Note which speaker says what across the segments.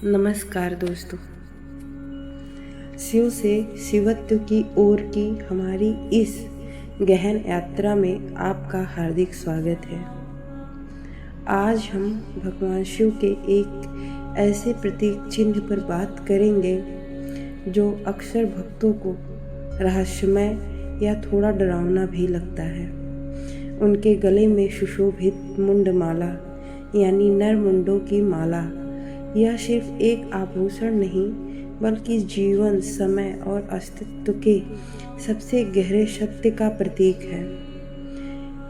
Speaker 1: नमस्कार दोस्तों। शिव से शिवत्व की ओर की हमारी इस गहन यात्रा में आपका हार्दिक स्वागत है। आज हम भगवान शिव के एक ऐसे प्रतीक चिन्ह पर बात करेंगे जो अक्सर भक्तों को रहस्यमय या थोड़ा डरावना भी लगता है। उनके गले में सुशोभित मुंड माला यानी नर मुंडों की माला यह सिर्फ एक आभूषण नहीं बल्कि जीवन, समय और अस्तित्व के सबसे गहरे सत्य का प्रतीक है।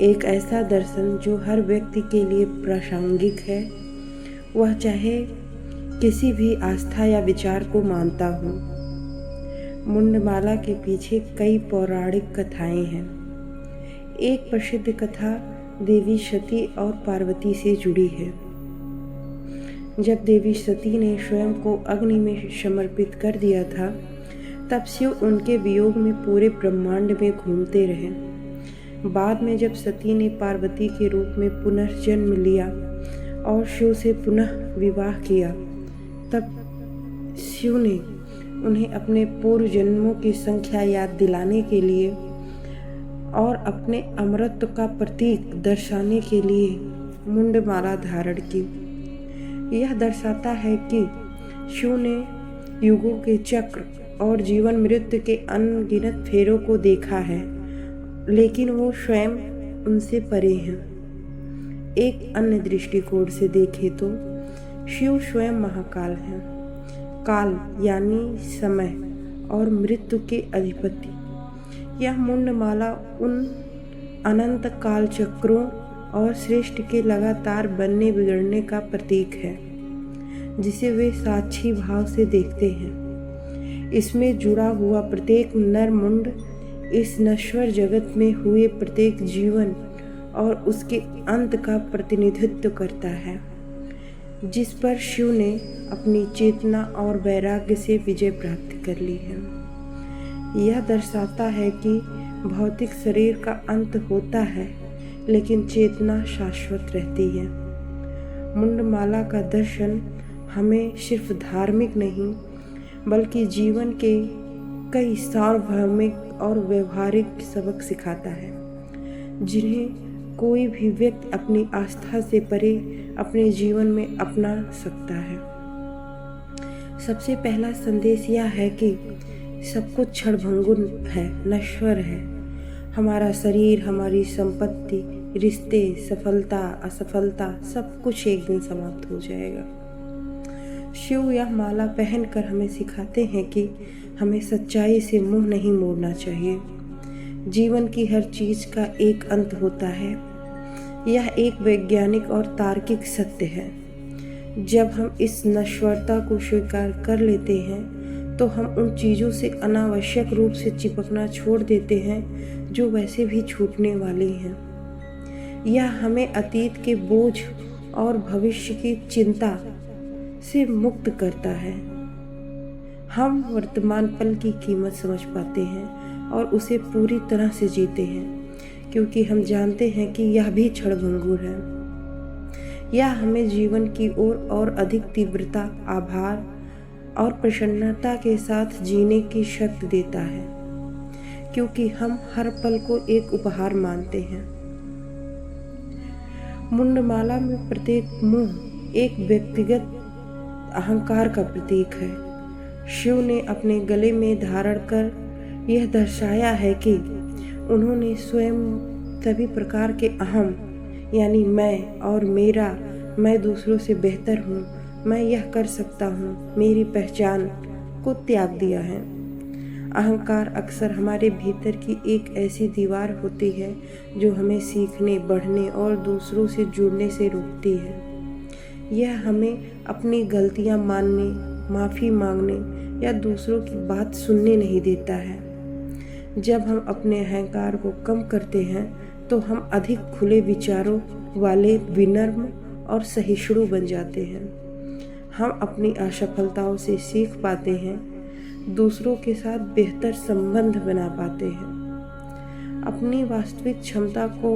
Speaker 1: एक ऐसा दर्शन जो हर व्यक्ति के लिए प्रासंगिक है, वह चाहे किसी भी आस्था या विचार को मानता हो। मुंडमाला के पीछे कई पौराणिक कथाएं हैं। एक प्रसिद्ध कथा देवी सती और पार्वती से जुड़ी है। जब देवी सती ने स्वयं को अग्नि में समर्पित कर दिया था, तब शिव उनके वियोग में पूरे ब्रह्मांड में घूमते रहे। बाद में जब सती ने पार्वती के रूप में पुनर्जन्म लिया और शिव से पुनः विवाह किया, तब शिव ने उन्हें अपने पूर्व जन्मों की संख्या याद दिलाने के लिए और अपने अमरत्व का प्रतीक दर्शाने के लिए मुंडमाला धारण की। यह दर्शाता है कि शिव ने युगों के चक्र और जीवन मृत्यु के अनगिनत फेरों को देखा है, लेकिन वो स्वयं उनसे परे हैं। एक अन्य दृष्टिकोण से देखें तो शिव स्वयं महाकाल हैं। काल यानी समय और मृत्यु के अधिपति। यह मुंडमाला उन अनंत काल चक्रों और सृष्टि के लगातार बनने बिगड़ने का प्रतीक है, जिसे वे साक्षी भाव से देखते हैं। इसमें जुड़ा हुआ प्रत्येक नर मुंड इस नश्वर जगत में हुए प्रत्येक जीवन और उसके अंत का प्रतिनिधित्व करता है, जिस पर शिव ने अपनी चेतना और वैराग्य से विजय प्राप्त कर ली है। यह दर्शाता है कि भौतिक शरीर का अंत होता है, लेकिन चेतना शाश्वत रहती है। मुंडमाला का दर्शन हमें सिर्फ धार्मिक नहीं बल्कि जीवन के कई सार्वभौमिक और व्यवहारिक सबक सिखाता है, जिन्हें कोई भी व्यक्ति अपनी आस्था से परे अपने जीवन में अपना सकता है। सबसे पहला संदेश यह है कि सब कुछ क्षणभंगुर है, नश्वर है। हमारा शरीर, हमारी संपत्ति, रिश्ते, सफलता, असफलता, सब कुछ एक दिन समाप्त हो जाएगा। शिव यह माला पहनकर हमें सिखाते हैं कि हमें सच्चाई से मुंह नहीं मोड़ना चाहिए। जीवन की हर चीज का एक अंत होता है। यह एक वैज्ञानिक और तार्किक सत्य है। जब हम इस नश्वरता को स्वीकार कर लेते हैं, तो हम उन चीज़ों से अनावश्यक रूप से चिपकना छोड़ देते हैं जो वैसे भी छूटने वाली हैं। यह हमें अतीत के बोझ और भविष्य की चिंता से मुक्त करता है। हम वर्तमान पल की कीमत समझ पाते हैं और उसे पूरी तरह से जीते हैं, क्योंकि हम जानते हैं कि यह भी क्षणभंगुर है। यह हमें जीवन की ओर और अधिक तीव्रता, आभार और प्रसन्नता के साथ जीने की शक्ति देता है, क्योंकि हम हर पल को एक उपहार मानते हैं। मुंडमाला में प्रत्येक मुंह एक व्यक्तिगत अहंकार का प्रतीक है। शिव ने अपने गले में धारण कर यह दर्शाया है कि उन्होंने स्वयं सभी प्रकार के अहम यानी मैं और मेरा, मैं दूसरों से बेहतर हूँ, मैं यह कर सकता हूँ, मेरी पहचान को त्याग दिया है। अहंकार अक्सर हमारे भीतर की एक ऐसी दीवार होती है जो हमें सीखने, बढ़ने और दूसरों से जुड़ने से रोकती है। यह हमें अपनी गलतियाँ मानने, माफ़ी मांगने या दूसरों की बात सुनने नहीं देता है। जब हम अपने अहंकार को कम करते हैं, तो हम अधिक खुले विचारों वाले, विनम्र और सहिष्णु बन जाते हैं। हम अपनी असफलताओं से सीख पाते हैं, दूसरों के साथ बेहतर संबंध बना पाते हैं, अपनी वास्तविक क्षमता को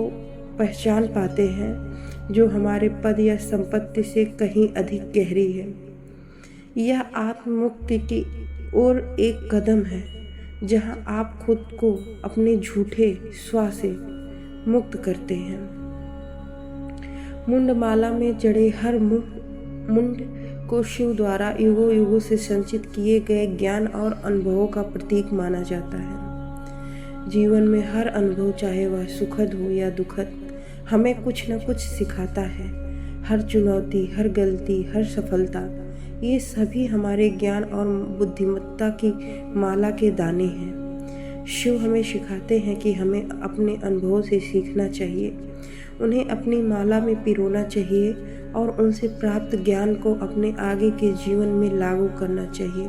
Speaker 1: पहचान पाते हैं जो हमारे पद या संपत्ति से कहीं अधिक गहरी है। यह आत्ममुक्ति की ओर एक कदम है, जहां आप खुद को अपने झूठे स्व से मुक्त करते हैं। मुंडमाला में जड़े हर मुंड को शिव द्वारा युगों युगों से संचित किए गए ज्ञान और अनुभवों का प्रतीक माना जाता है। जीवन में हर अनुभव, चाहे वह सुखद हो या दुखद, हमें कुछ न कुछ सिखाता है। हर चुनौती, हर गलती, हर सफलता, ये सभी हमारे ज्ञान और बुद्धिमत्ता की माला के दाने हैं। शिव हमें सिखाते हैं कि हमें अपने अनुभवों से सीखना चाहिए, उन्हें अपनी माला में पिरोना चाहिए और उनसे प्राप्त ज्ञान को अपने आगे के जीवन में लागू करना चाहिए।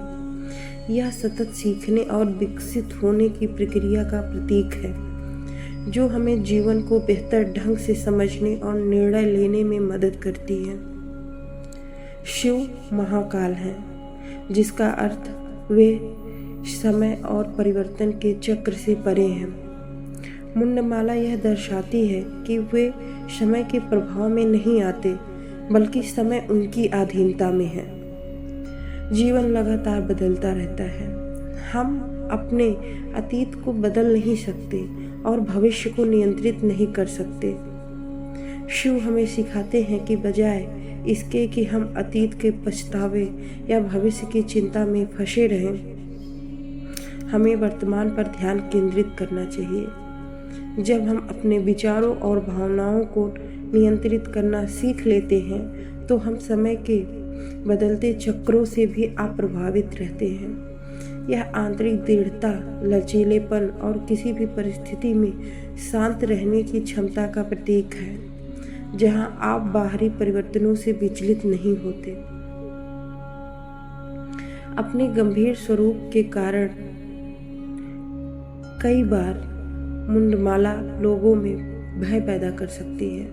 Speaker 1: यह सतत सीखने और विकसित होने की प्रक्रिया का प्रतीक है, जो हमें जीवन को बेहतर ढंग से समझने और निर्णय लेने में मदद करती है। शिव महाकाल हैं, जिसका अर्थ वे समय और परिवर्तन के चक्र से परे हैं। मुंडमाला यह दर्शाती है कि वे समय के प्रभाव में नहीं आते, बल्कि समय उनकी अधीनता में है। जीवन लगातार बदलता रहता है। हम अपने अतीत को बदल नहीं सकते और भविष्य को नियंत्रित नहीं कर सकते। शिव हमें सिखाते हैं कि बजाय इसके कि हम अतीत के पछतावे या भविष्य की चिंता में फंसे रहें, हमें वर्तमान पर ध्यान केंद्रित करना चाहिए। जब हम अपने विचारों और भावनाओं को नियंत्रित करना सीख लेते हैं, तो हम समय के बदलते चक्रों से भी अप्रभावित रहते हैं। यह आंतरिक दृढ़ता, लचीलेपन और किसी भी परिस्थिति में शांत रहने की क्षमता का प्रतीक है, जहां आप बाहरी परिवर्तनों से विचलित नहीं होते। अपने गंभीर स्वरूप के कारण कई बार मुंडमाला लोगों में भय पैदा कर सकती है,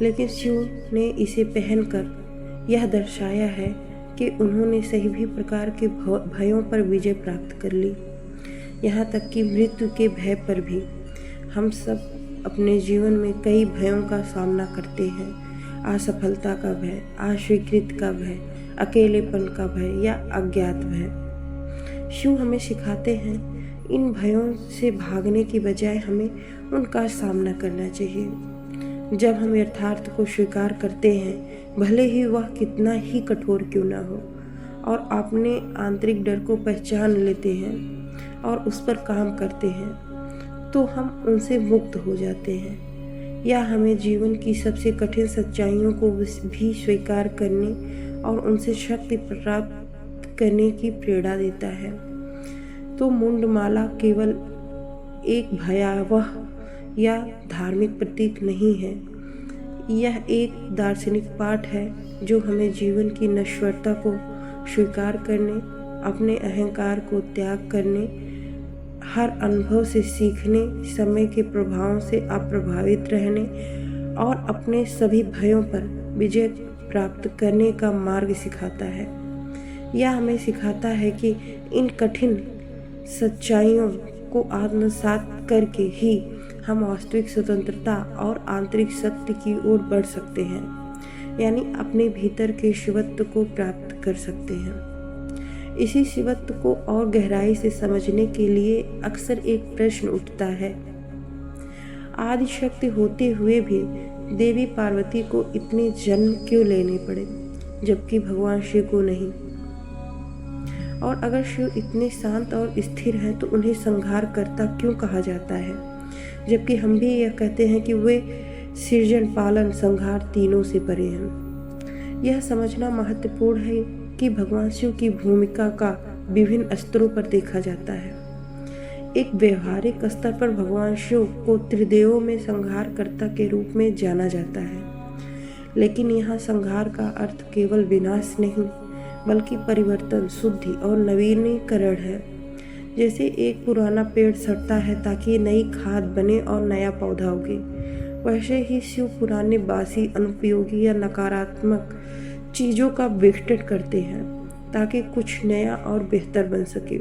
Speaker 1: लेकिन शिव ने इसे पहनकर यह दर्शाया है कि उन्होंने सभी प्रकार के भयों पर विजय प्राप्त कर ली, यहाँ तक कि मृत्यु के भय पर भी। हम सब अपने जीवन में कई भयों का सामना करते हैं। असफलता का भय, अस्वीकृति का भय, अकेलेपन का भय या अज्ञात भय। शिव हमें सिखाते हैं इन भयों से भागने की बजाय हमें उनका सामना करना चाहिए। जब हम यथार्थ को स्वीकार करते हैं, भले ही वह कितना ही कठोर क्यों ना हो, और अपने आंतरिक डर को पहचान लेते हैं और उस पर काम करते हैं, तो हम उनसे मुक्त हो जाते हैं। यह हमें जीवन की सबसे कठिन सच्चाइयों को भी स्वीकार करने और उनसे शक्ति प्राप्त करने की प्रेरणा देता है। तो मुंडमाला केवल एक भयावह या धार्मिक प्रतीक नहीं है, यह एक दार्शनिक पाठ है जो हमें जीवन की नश्वरता को स्वीकार करने, अपने अहंकार को त्याग करने, हर अनुभव से सीखने, समय के प्रभावों से अप्रभावित रहने और अपने सभी भयों पर विजय प्राप्त करने का मार्ग सिखाता है। यह हमें सिखाता है कि इन कठिन सच्चाइयों को आत्मसात करके ही हम वास्तविक स्वतंत्रता और आंतरिक सत्य की ओर बढ़ सकते हैं, यानी अपने भीतर के शिवत्व को प्राप्त कर सकते हैं। इसी शिवत्व को और गहराई से समझने के लिए अक्सर एक प्रश्न उठता है, आदि शक्ति होते हुए भी देवी पार्वती को इतने जन्म क्यों लेने पड़े, जबकि भगवान शिव को नहीं? और अगर शिव इतने शांत और स्थिर हैं, तो उन्हें संहारकर्ता क्यों कहा जाता है, जबकि हम भी यह कहते हैं कि वे सृजन, पालन, संहार तीनों से परे हैं? यह समझना महत्वपूर्ण है कि भगवान शिव की भूमिका का विभिन्न स्तरों पर देखा जाता है। एक व्यवहारिक स्तर पर भगवान शिव को त्रिदेवों में संहारकर्ता के रूप में जाना जाता है, लेकिन यहाँ संहार का अर्थ केवल विनाश नहीं, बल्कि परिवर्तन, शुद्धि और नवीनीकरण है। जैसे एक पुराना पेड़ सड़ता है ताकि नई खाद बने और नया पौधा उगे, वैसे ही शिव पुराने, बासी, अनुपयोगी या नकारात्मक चीज़ों का विघटन करते हैं ताकि कुछ नया और बेहतर बन सके।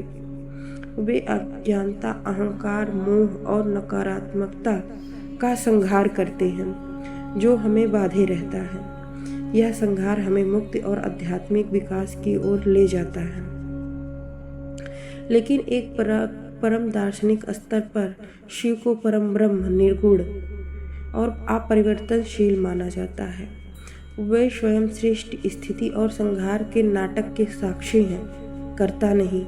Speaker 1: वे अज्ञानता, अहंकार, मोह और नकारात्मकता का संहार करते हैं जो हमें बांधे रहता है। यह संघार हमें मुक्ति और आध्यात्मिक विकास की ओर ले जाता है, लेकिन एक परम दार्शनिक स्तर पर शिव को परम ब्रह्म, निर्गुण और अपरिवर्तनशील माना जाता है। वे स्वयं श्रेष्ठ स्थिति और संहार के नाटक के साक्षी हैं, कर्ता नहीं।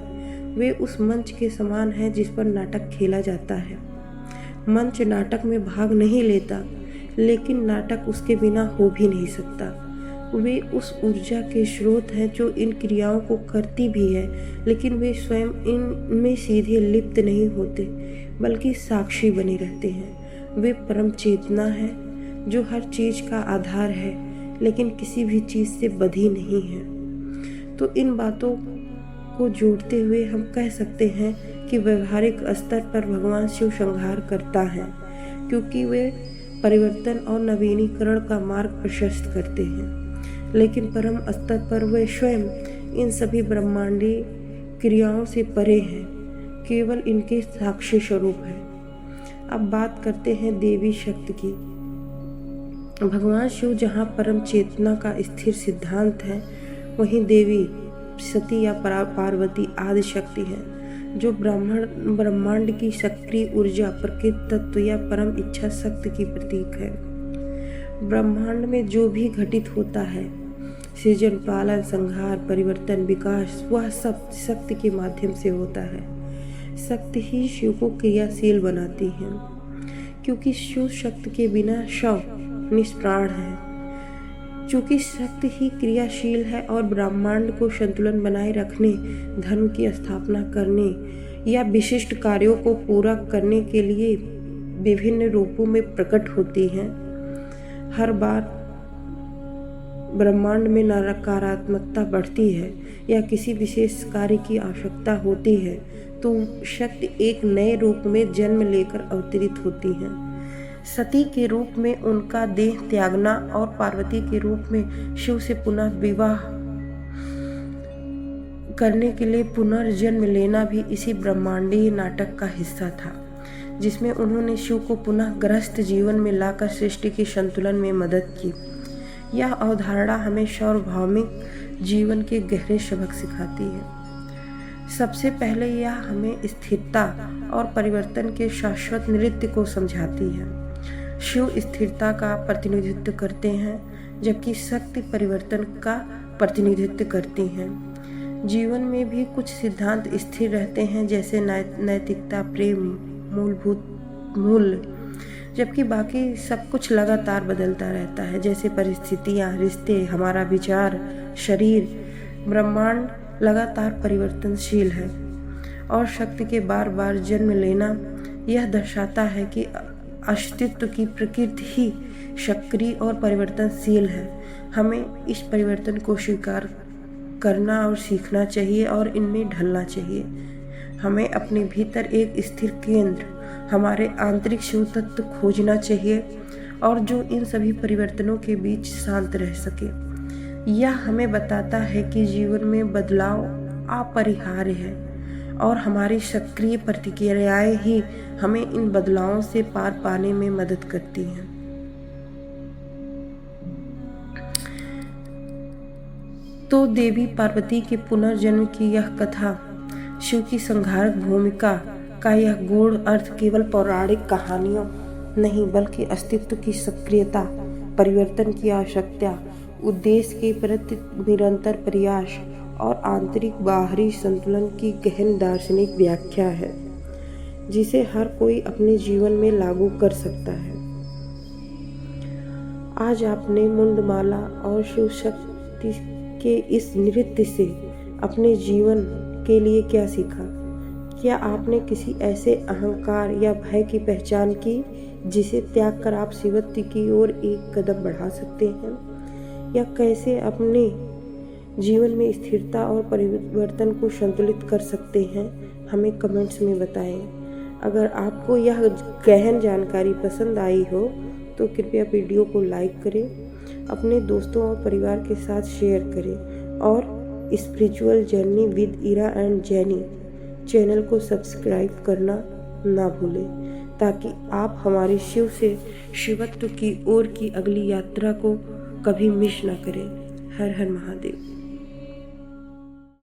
Speaker 1: वे उस मंच के समान हैं जिस पर नाटक खेला जाता है। मंच नाटक में भाग नहीं लेता, लेकिन नाटक उसके बिना हो भी नहीं सकता। वे उस ऊर्जा के स्रोत हैं जो इन क्रियाओं को करती भी है, लेकिन वे स्वयं इनमें सीधे लिप्त नहीं होते, बल्कि साक्षी बने रहते हैं। वे परम चेतना है जो हर चीज का आधार है, लेकिन किसी भी चीज से बधी नहीं है। तो इन बातों को जोड़ते हुए हम कह सकते हैं कि व्यवहारिक स्तर पर भगवान शिव संहार करता है, क्योंकि वे परिवर्तन और नवीनीकरण का मार्ग प्रशस्त करते हैं। लेकिन परम स्तर पर वे स्वयं इन सभी ब्रह्मांडीय क्रियाओं से परे हैं, केवल इनके साक्षी स्वरूप हैं। अब बात करते हैं देवी शक्ति की। भगवान शिव जहाँ परम चेतना का स्थिर सिद्धांत है, वहीं देवी सती या पार्वती आदि शक्ति है, जो ब्रह्मांड की सक्रिय ऊर्जा, प्रकृति तत्व या परम इच्छा शक्ति की प्रतीक है। ब्रह्मांड में जो भी घटित होता है, सृजन, पालन, संहार, परिवर्तन, विकास, वह सब शक्ति के माध्यम से होता है। शक्ति ही शिव को क्रियाशील बनाती है, क्योंकि शिव शक्ति के बिना शव निष्प्राण है। चूँकि शक्ति ही क्रियाशील है और ब्रह्मांड को संतुलन बनाए रखने, धर्म की स्थापना करने या विशिष्ट कार्यों को पूरा करने के लिए विभिन्न रूपों में प्रकट होती हैं। हर बार ब्रह्मांड में नकारात्मकता बढ़ती है या किसी विशेष कार्य की आवश्यकता होती है, तो शक्ति एक नए रूप में जन्म लेकर अवतरित होती है। सती के रूप में उनका देह त्यागना और पार्वती के रूप में शिव से पुनः विवाह करने के लिए पुनर्जन्म लेना भी इसी ब्रह्मांडीय नाटक का हिस्सा था, जिसमें उन्होंने शिव को पुनः ग्रस्त जीवन में लाकर सृष्टि के संतुलन में मदद की। यह अवधारणा हमें सार्वभौमिक जीवन के गहरे सबक सिखाती है। सबसे पहले यह हमें स्थिरता और परिवर्तन के शाश्वत नृत्य को समझाती है। शिव स्थिरता का प्रतिनिधित्व करते हैं, जबकि शक्ति परिवर्तन का प्रतिनिधित्व करती हैं। जीवन में भी कुछ सिद्धांत स्थिर रहते हैं, जैसे नैतिकता, प्रेम, मूलभूत मूल्य, जबकि बाकी सब कुछ लगातार बदलता रहता है, जैसे परिस्थितियाँ, रिश्ते, हमारा विचार, शरीर। ब्रह्मांड लगातार परिवर्तनशील है और शक्ति के बार बार जन्म लेना यह दर्शाता है कि अस्तित्व की प्रकृति ही सक्रिय और परिवर्तनशील है। हमें इस परिवर्तन को स्वीकार करना और सीखना चाहिए और इनमें ढलना चाहिए। हमें अपने भीतर एक स्थिर केंद्र, हमारे आंतरिक शिव तत्व खोजना चाहिए और जो इन सभी परिवर्तनों के बीच शांत रह सके। यह हमें बताता है कि जीवन में बदलाव अपरिहार्य है और हमारी सक्रिय प्रतिक्रियाएं ही हमें इन बदलावों से पार पाने में मदद करती हैं। तो देवी पार्वती के पुनर्जन्म की यह कथा, शिव की संहारक भूमिका का यह गूढ़ अर्थ केवल पौराणिक कहानियों नहीं, बल्कि अस्तित्व की सक्रियता, परिवर्तन की आवश्यकता, उद्देश्य के प्रति निरंतर प्रयास और आंतरिक बाहरी संतुलन की गहन दार्शनिक व्याख्या है, जिसे हर कोई अपने जीवन में लागू कर सकता है। आज आपने मुंडमाला और शिव शक्ति के इस नृत्य से अपने जीवन के लिए क्या सीखा? क्या आपने किसी ऐसे अहंकार या भय की पहचान की जिसे त्याग कर आप शिवत्व की ओर एक कदम बढ़ा सकते हैं? या कैसे अपने जीवन में स्थिरता और परिवर्तन को संतुलित कर सकते हैं? हमें कमेंट्स में बताएं। अगर आपको यह गहन जानकारी पसंद आई हो तो कृपया वीडियो को लाइक करें, अपने दोस्तों और परिवार के साथ शेयर करें और spiritual journey with era and jenny channel को सब्सक्राइब करना ना भूलें, ताकि आप हमारी शिव से शिवत्व की ओर की अगली यात्रा को कभी मिस ना करें। हर हर महादेव।